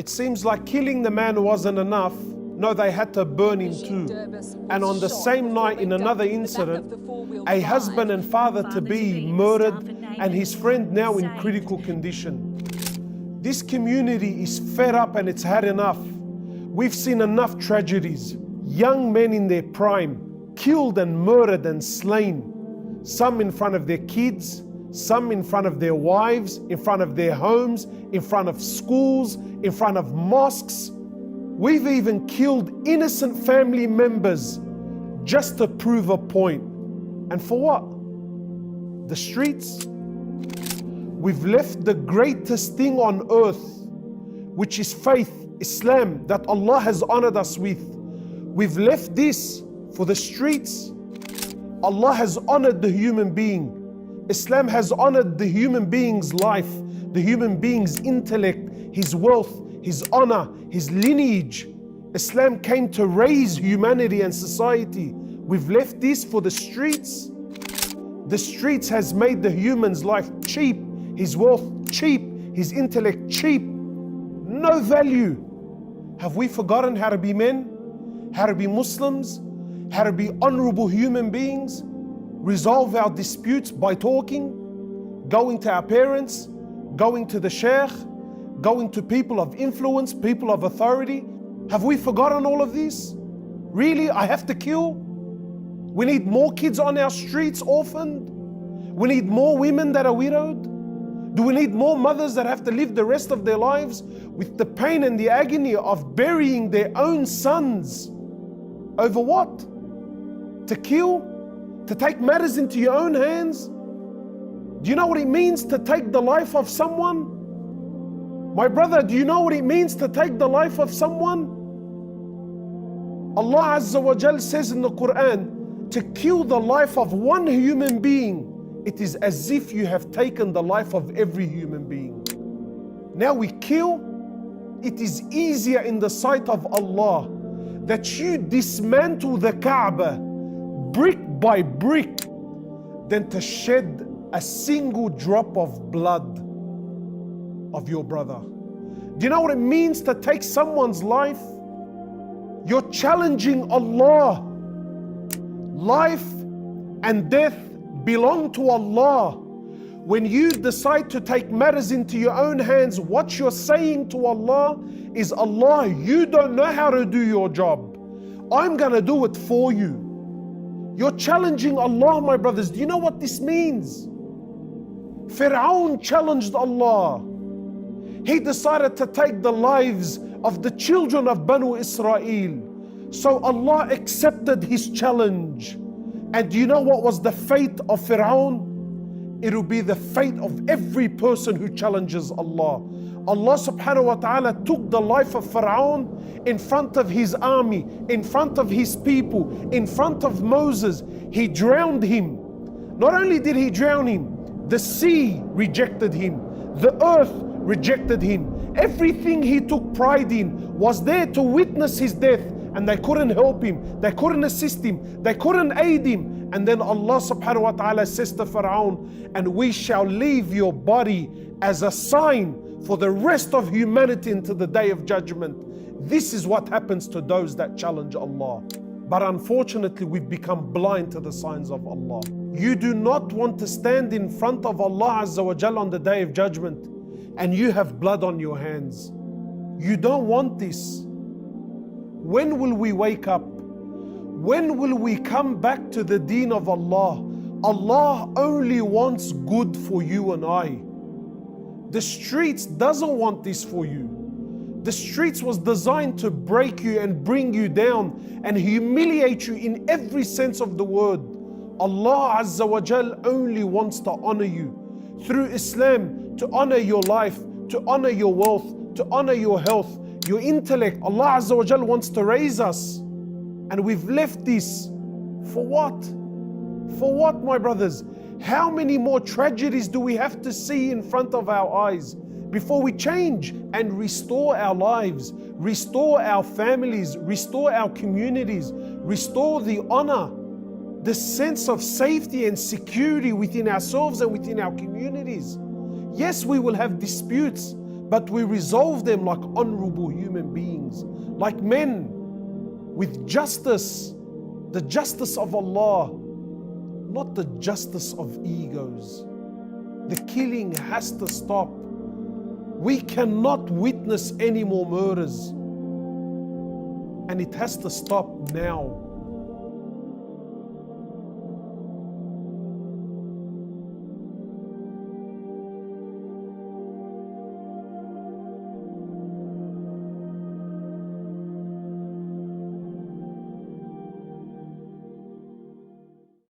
It seems like killing the man wasn't enough. No, they had to burn him too. And on the same night, in another incident, a husband and father-to-be murdered and his friend now in critical condition. This community is fed up and it's had enough. We've seen enough tragedies. Young men in their prime, killed and murdered and slain. Some in front of their kids, some in front of their wives, in front of their homes, in front of schools, in front of mosques. We've even killed innocent family members just to prove a point. And for what? The streets? We've left the greatest thing on earth, which is faith, Islam, that Allah has honored us with. We've left this for the streets. Allah has honored the human being. Islam has honored the human being's life, the human being's intellect, his wealth, his honor, his lineage. Islam came to raise humanity and society. We've left this for the streets. The streets has made the human's life cheap, his wealth cheap, his intellect cheap, no value. Have we forgotten how to be men, how to be Muslims, how to be honorable human beings, resolve our disputes by talking, going to our parents, going to the Shaykh, going to people of influence, people of authority? Have we forgotten all of this? Really, I have to kill? We need more kids on our streets orphaned? We need more women that are widowed? Do we need more mothers that have to live the rest of their lives with the pain and the agony of burying their own sons? Over what? To kill? To take matters into your own hands? Do you know what it means to take the life of someone? My brother, do you know what it means to take the life of someone? Allah Azza wa Jal says in the Quran, to kill the life of one human being, it is as if you have taken the life of every human being. Now we kill. It is easier in the sight of Allah that you dismantle the Kaaba brick by brick than to shed a single drop of blood of your brother. Do you know what it means to take someone's life? You're challenging Allah. Life and death belong to Allah. When you decide to take matters into your own hands, what you're saying to Allah is, Allah, you don't know how to do your job. I'm gonna do it for you. You're challenging Allah, my brothers. Do you know what this means? Fir'aun challenged Allah. He decided to take the lives of the children of Banu Israel. So Allah accepted his challenge. And do you know what was the fate of Fir'aun? It will be the fate of every person who challenges Allah. Allah subhanahu wa ta'ala took the life of Fir'aun in front of his army, in front of his people, in front of Moses. He drowned him. Not only did he drown him, the sea rejected him, the earth rejected him. Everything he took pride in was there to witness his death, and they couldn't help him, they couldn't assist him, they couldn't aid him. And then Allah subhanahu wa ta'ala says to Fir'aun, and we shall leave your body as a sign for the rest of humanity until the day of judgment. This is what happens to those that challenge Allah. But unfortunately, we've become blind to the signs of Allah. You do not want to stand in front of Allah Azza wa Jal on the day of judgment and you have blood on your hands. You don't want this. When will we wake up? When will we come back to the deen of Allah? Allah only wants good for you and I. The streets doesn't want this for you. The streets was designed to break you and bring you down and humiliate you in every sense of the word. Allah Azza wa Jal only wants to honor you through Islam, to honor your life, to honor your wealth, to honor your health, your intellect. Allah Azza wa Jal wants to raise us, and we've left this for what? For what, my brothers? How many more tragedies do we have to see in front of our eyes before we change and restore our lives, restore our families, restore our communities, restore the honor, the sense of safety and security within ourselves and within our communities? Yes, we will have disputes, but we resolve them like honorable human beings, like men with justice, the justice of Allah, not the justice of egos. The killing has to stop. We cannot witness any more murders, and it has to stop now.